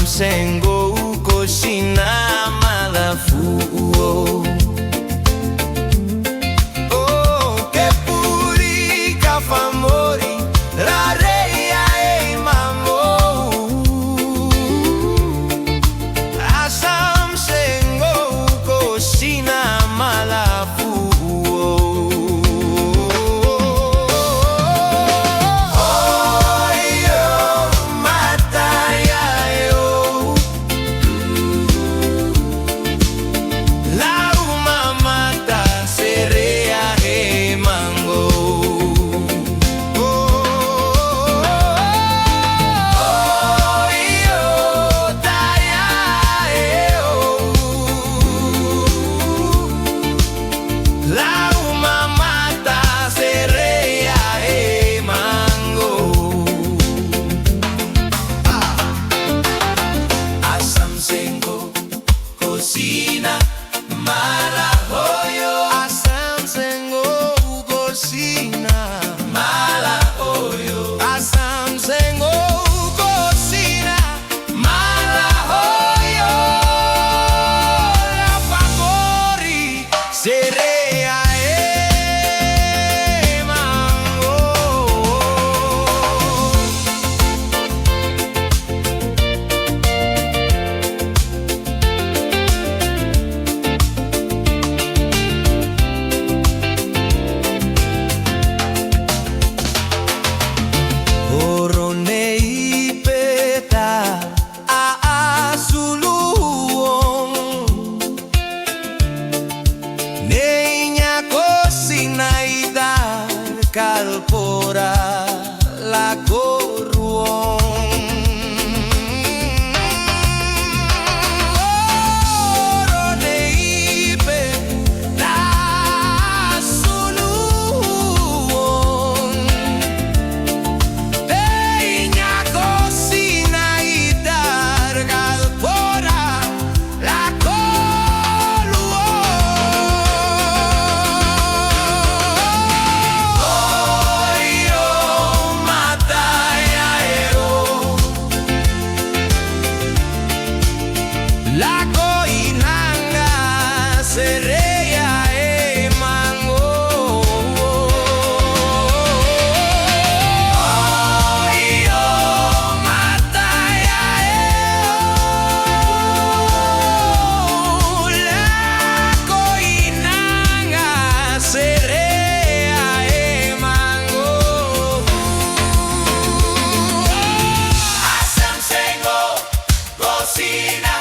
Sengo Koshina Malafuo. Oh, que purica famori, rareia e mamo. Asam Sengo Koshina Malafuo. Cocina Malahoyo. Asam Sengo Cocina Malahoyo. Asam Sengo Cocina Malahoyo. La favori serea e mango. Calpora la coruon. Oro neipe la suluon. Deña cocina y dar calpora la La coinanga serea e mango. Oyo mataya la coinanga serea e mango. Asam Sengo Cocina